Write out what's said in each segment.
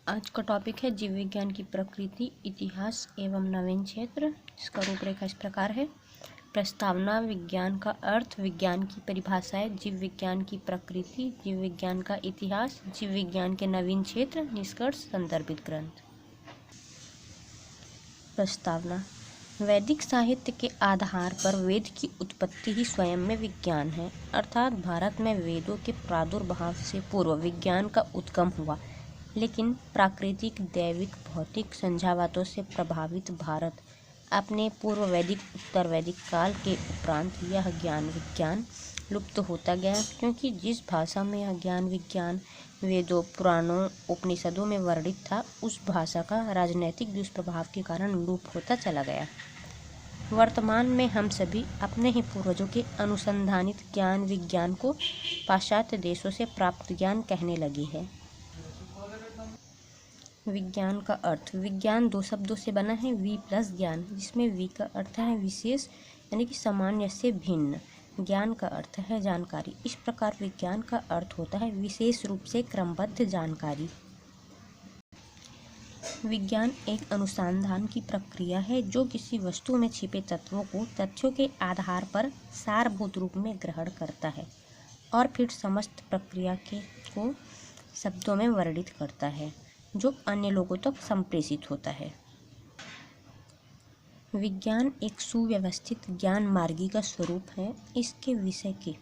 आज का टॉपिक है जीव विज्ञान की प्रकृति, इतिहास एवं नवीन क्षेत्र। इसका रूपरेखा इस प्रकार है। प्रस्तावना, विज्ञान का अर्थ, विज्ञान की परिभाषाएं, जीव विज्ञान की प्रकृति, जीव विज्ञान का इतिहास, जीव विज्ञान के नवीन क्षेत्र, निष्कर्ष, संदर्भित ग्रंथ। प्रस्तावना। वैदिक साहित्य के आधार पर वेद की उत्पत्ति ही स्वयं में विज्ञान है, अर्थात भारत में वेदों के प्रादुर्भाव से पूर्व विज्ञान का उद्गम हुआ। लेकिन प्राकृतिक, दैविक, भौतिक झंझावातों से प्रभावित भारत अपने पूर्व वैदिक उत्तर वैदिक काल के उपरांत यह ज्ञान विज्ञान लुप्त होता गया, क्योंकि जिस भाषा में यह ज्ञान विज्ञान वेदों, पुराणों, उपनिषदों में वर्णित था, उस भाषा का राजनैतिक दुष्प्रभाव के कारण लुप्त होता चला गया। वर्तमान में हम सभी अपने ही पूर्वजों के अनुसंधानित ज्ञान विज्ञान को पाश्चात्य देशों से प्राप्त ज्ञान कहने लगे हैं। विज्ञान का अर्थ। विज्ञान दो शब्दों से बना है, वी प्लस ज्ञान, जिसमें वी का अर्थ है विशेष यानी कि सामान्य से भिन्न, ज्ञान का अर्थ है जानकारी। इस प्रकार विज्ञान का अर्थ होता है विशेष रूप से क्रमबद्ध जानकारी। विज्ञान एक अनुसंधान की प्रक्रिया है जो किसी वस्तु में छिपे तत्वों को तथ्यों के आधार पर सारभूत रूप में ग्रहण करता है और फिर समस्त प्रक्रिया को शब्दों में वर्णित करता है जो अन्य लोगों तक संप्रेषित होता है। विज्ञान एक सुव्यवस्थित ज्ञान मार्गी का स्वरूप है। इसके विषय के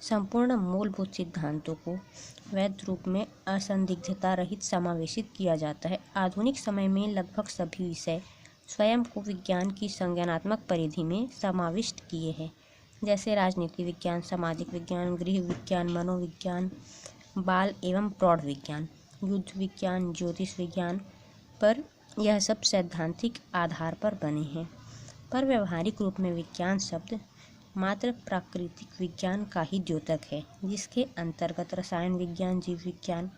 संपूर्ण मूलभूत सिद्धांतों को वैध रूप में असंदिग्धता रहित समावेशित किया जाता है। आधुनिक समय में लगभग सभी विषय स्वयं को विज्ञान की संज्ञानात्मक परिधि में समाविष्ट किए हैं, जैसे राजनीति विज्ञान, सामाजिक विज्ञान, गृह विज्ञान, मनोविज्ञान, बाल एवं प्रौढ़ विज्ञान, युद्ध विज्ञान, ज्योतिष विज्ञान। पर यह सब सैद्धांतिक आधार पर बने हैं, पर व्यवहारिक रूप में विज्ञान शब्द मात्र प्राकृतिक विज्ञान का ही द्योतक है, जिसके अंतर्गत रसायन विज्ञान, जीव विज्ञान,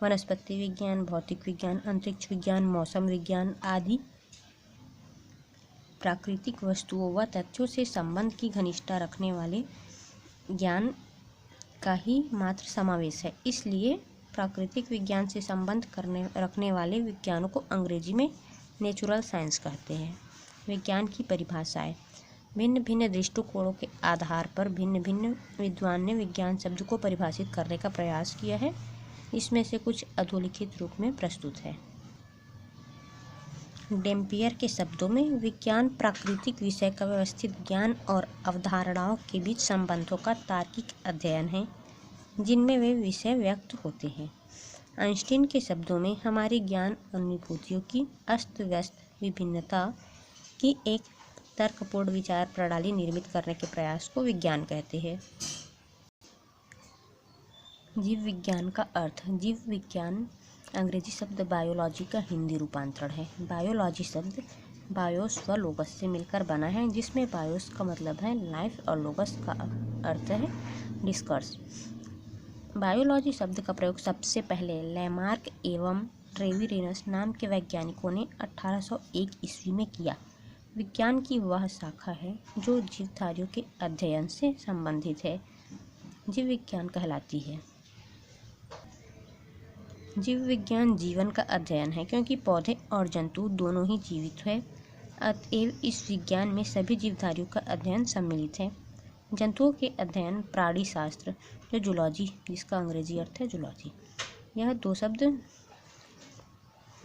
वनस्पति विज्ञान, भौतिक विज्ञान, अंतरिक्ष विज्ञान, मौसम विज्ञान आदि प्राकृतिक वस्तुओं व तथ्यों से संबंध की घनिष्ठता रखने वाले ज्ञान का ही मात्र समावेश है। इसलिए प्राकृतिक विज्ञान से संबंध रखने वाले विज्ञानों को अंग्रेजी में नेचुरल साइंस कहते हैं। विज्ञान की परिभाषाएं। भिन्न भिन्न दृष्टिकोणों के आधार पर भिन्न भिन्न विद्वान ने विज्ञान शब्द को परिभाषित करने का प्रयास किया है। इसमें से कुछ अधोलिखित रूप में प्रस्तुत है। डेम्पियर के शब्दों में विज्ञान प्राकृतिक विषय का व्यवस्थित ज्ञान और अवधारणाओं के बीच संबंधों का तार्किक अध्ययन है, जिनमें वे विषय व्यक्त होते हैं। आइंस्टीन के शब्दों में हमारी ज्ञान अनुभूतियों की अस्त व्यस्त विभिन्नता की एक तर्कपूर्ण विचार प्रणाली निर्मित करने के प्रयास को विज्ञान कहते हैं। जीव विज्ञान का अर्थ। जीव विज्ञान अंग्रेजी शब्द बायोलॉजी का हिंदी रूपांतरण है। बायोलॉजी शब्द बायोस व लोगस से मिलकर बना है, जिसमें बायोस का मतलब है लाइफ और लोगस का अर्थ है डिस्कर्स। बायोलॉजी शब्द का प्रयोग सबसे पहले लैमार्क एवं ट्रेविरेनस नाम के वैज्ञानिकों ने 1801 ईस्वी में किया। विज्ञान की वह शाखा है जो जीवधारियों के अध्ययन से संबंधित है, जीव विज्ञान कहलाती है। जीव विज्ञान जीवन का अध्ययन है, क्योंकि पौधे और जंतु दोनों ही जीवित हैं। अतएव इस विज्ञान में सभी जीवधारियों का अध्ययन सम्मिलित है। जंतुओं के अध्ययन प्राणी शास्त्र, जो जूलॉजी, जिसका अंग्रेजी अर्थ है जूलॉजी। यह दो शब्द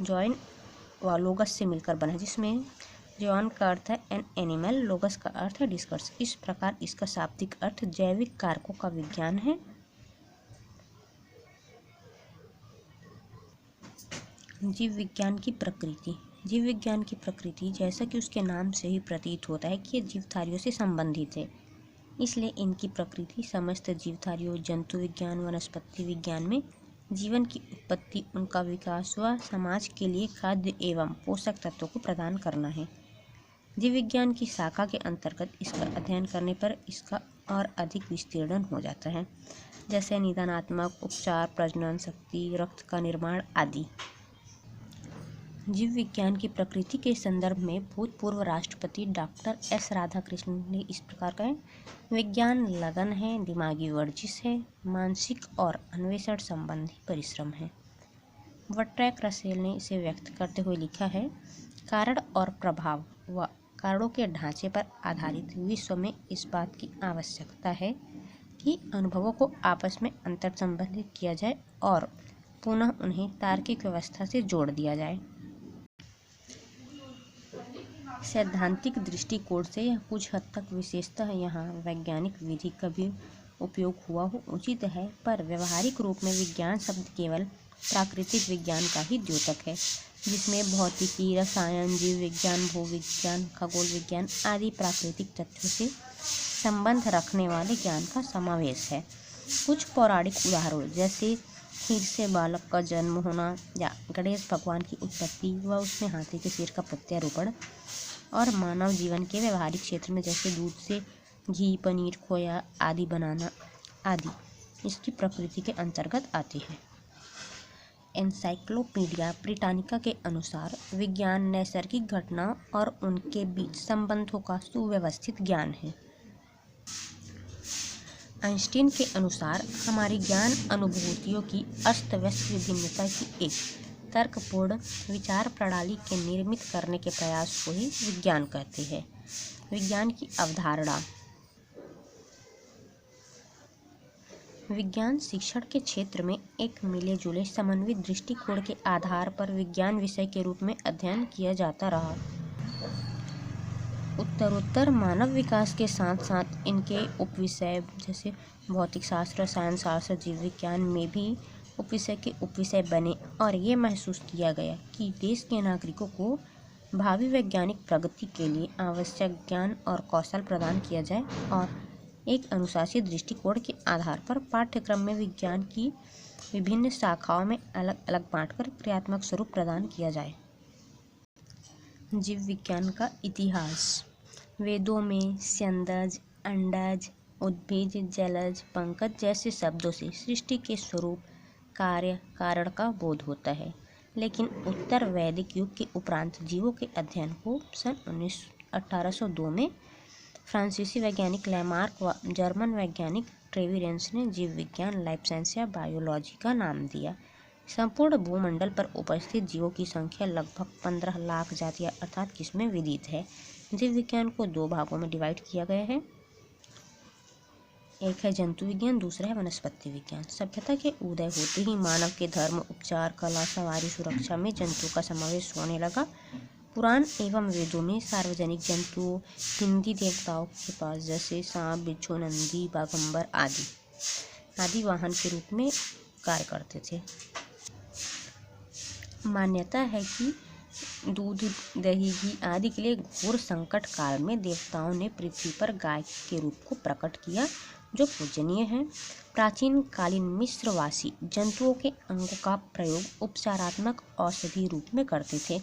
जॉइन व लोगस से मिलकर बना है, जिसमें जॉन का अर्थ है एन एनिमल, लोगस का अर्थ है डिस्कर्स। इस प्रकार इसका शाब्दिक अर्थ जैविक कारकों का विज्ञान है। जीव विज्ञान की प्रकृति। जीव विज्ञान की प्रकृति, जैसा कि उसके नाम से ही प्रतीत होता है कि ये जीवधारियों से संबंधित है, इसलिए इनकी प्रकृति समस्त जीवधारियों, जंतु विज्ञान, वनस्पति विज्ञान में जीवन की उत्पत्ति, उनका विकास व समाज के लिए खाद्य एवं पोषक तत्वों को प्रदान करना है। जीव विज्ञान की शाखा के अंतर्गत इसका अध्ययन करने पर इसका और अधिक विस्तीर्ण हो जाता है, जैसे निदानात्मक उपचार, प्रजनन शक्ति, रक्त का निर्माण आदि। जीव विज्ञान की प्रकृति के संदर्भ में भूतपूर्व राष्ट्रपति डॉक्टर एस राधाकृष्णन ने इस प्रकार कहा, विज्ञान लगन है, दिमागी वर्जिश है, मानसिक और अन्वेषण संबंधी परिश्रम है। बर्ट्रैंड रसेल ने इसे व्यक्त करते हुए लिखा है, कारण और प्रभाव व कारणों के ढांचे पर आधारित विश्व में इस बात की आवश्यकता है कि अनुभवों को आपस में अंतर्संबंधित किया जाए और पुनः उन्हें तार्किक व्यवस्था से जोड़ दिया जाए। सैद्धांतिक दृष्टिकोण से यह कुछ हद तक विशेषतः यहाँ वैज्ञानिक विधि का भी उपयोग हुआ हो उचित है, पर व्यवहारिक रूप में विज्ञान शब्द केवल प्राकृतिक विज्ञान का ही द्योतक है, जिसमें भौतिकी, रसायन, जीव विज्ञान, भूविज्ञान, खगोल विज्ञान आदि प्राकृतिक तथ्यों से संबंध रखने वाले ज्ञान का समावेश है। कुछ पौराणिक उदाहरण जैसे खीर से बालक का जन्म होना या गणेश भगवान की उत्पत्ति व उसमें हाथी के सिर का प्रत्यारोपण और मानव जीवन के व्यवहारिक क्षेत्र में जैसे दूध से घी, पनीर, खोया आदि बनाना आदि इसकी प्रकृति के अंतर्गत आते हैं। एनसाइक्लोपीडिया ब्रिटानिका के अनुसार विज्ञान नैसर्गिक घटनाओं और उनके बीच संबंधों का सुव्यवस्थित ज्ञान है। आइंस्टीन के अनुसार हमारी ज्ञान अनुभूतियों की अस्त व्यस्त विभिन्नता की एक तर्कपूर्ण विचार प्रणाली के निर्मित करने के प्रयास को ही विज्ञान कहते हैं। विज्ञान की अवधारणा। विज्ञान शिक्षण के क्षेत्र में एक मिले जुले समन्वित दृष्टिकोण के आधार पर विज्ञान विषय के रूप में अध्ययन किया जाता रहा। उत्तरोत्तर मानव विकास के साथ साथ इनके उपविषय जैसे भौतिक शास्त्र, रसायन शास्त्र, जीव विज्ञान में भी उपविषय के उपविषय बने और ये महसूस किया गया कि देश के नागरिकों को भावी वैज्ञानिक प्रगति के लिए आवश्यक ज्ञान और कौशल प्रदान किया जाए और एक अनुशासित दृष्टिकोण के आधार पर पाठ्यक्रम में विज्ञान की विभिन्न शाखाओं में अलग अलग बांटकर क्रियात्मक स्वरूप प्रदान किया जाए। जीव विज्ञान का इतिहास। वेदों में स्यंदज, अंडज, उद्भिज, जलज, पंकज जैसे शब्दों से सृष्टि के स्वरूप, कार्य, कारण का बोध होता है, लेकिन उत्तर वैदिक युग के उपरांत जीवों के अध्ययन को सन 1802 में फ्रांसीसी वैज्ञानिक लैमार्क व जर्मन वैज्ञानिक ट्रेविरेंस ने जीव विज्ञान, लाइफ साइंस या बायोलॉजी का नाम दिया। संपूर्ण भूमंडल पर उपस्थित जीवों की संख्या लगभग 15 लाख जातियां अर्थात किस्में विदित है। जीव विज्ञान को दो भागों में डिवाइड किया गया है, एक है जंतु विज्ञान, दूसरा है वनस्पति विज्ञान। सभ्यता के उदय होते ही मानव के धर्म, उपचार, कला, सवारी, सुरक्षा में जंतु का समावेश होने लगा। पुराण एवं वेदों में सार्वजनिक जंतुओं, हिंदी देवताओं के पास जैसे सांप, बिच्छू, नंदी, बाघंबर आदि वाहन के रूप में कार्य करते थे। मान्यता है कि दूध, दही, घी आदि के लिए घोर संकट काल में देवताओं ने पृथ्वी पर गाय के रूप को प्रकट किया जो पूजनीय है। प्राचीन कालीन मिस्रवासी जंतुओं के अंगों का प्रयोग उपचारात्मक औषधि रूप में करते थे।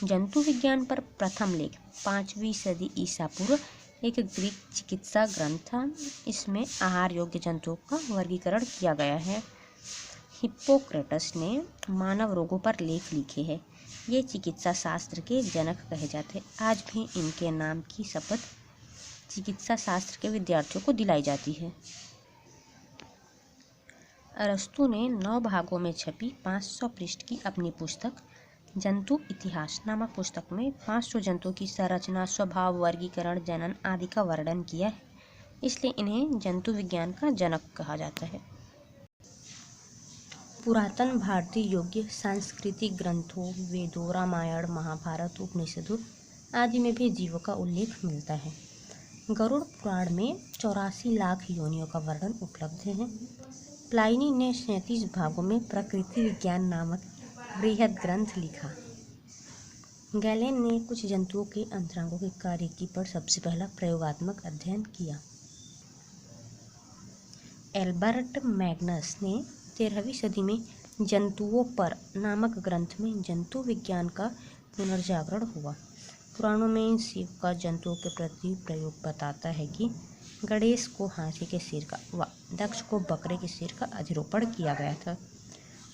जंतु विज्ञान पर प्रथम लेख 5वीं सदी ईसा पूर्व एक ग्रीक चिकित्सा ग्रंथ था। इसमें आहार योग्य जंतुओं का वर्गीकरण किया गया है। हिप्पोक्रेटस ने मानव रोगों पर लेख लिखे हैं। ये चिकित्सा शास्त्र के जनक कहे जाते। आज भी इनके नाम की शपथ चिकित्सा शास्त्र के विद्यार्थियों को दिलाई जाती है। अरस्तु ने 9 भागों में छपी 500 पृष्ठ की अपनी पुस्तक जंतु इतिहास नामक पुस्तक में 500 जंतुओं की संरचना, स्वभाव, वर्गीकरण, जनन आदि का वर्णन किया है। इसलिए इन्हें जंतु विज्ञान का जनक कहा जाता है। पुरातन भारतीय योग्य सांस्कृतिक ग्रंथों, वेदों, रामायण, महाभारत, उपनिषदों आदि में भी जीवों का उल्लेख मिलता है। गरुड़ पुराण में 84 लाख योनियों का वर्णन उपलब्ध है। प्लाइनी ने 37 भागों में प्रकृति विज्ञान नामक बृहद ग्रंथ लिखा। गैलेन ने कुछ जंतुओं के अंतरंगों के कार्य की पर सबसे पहला प्रयोगात्मक अध्ययन किया। एल्बर्ट मैग्नस ने 13वीं सदी में जंतुओं पर नामक ग्रंथ में जंतु विज्ञान का पुनर्जागरण हुआ। पुराणों में शिव का जंतुओं के प्रति प्रयोग बताता है कि गणेश को हाथी के सिर का व दक्ष को बकरे के सिर का अधिरोपण किया गया था।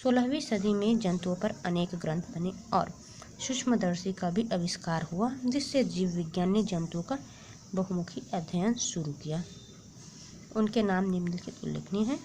16वीं सदी में जंतुओं पर अनेक ग्रंथ बने और सूक्ष्मदर्शी का भी आविष्कार हुआ, जिससे जीव विज्ञान ने जंतुओं का बहुमुखी अध्ययन शुरू किया। उनके नाम निम्नलिखित उल्लेखनीय हैं।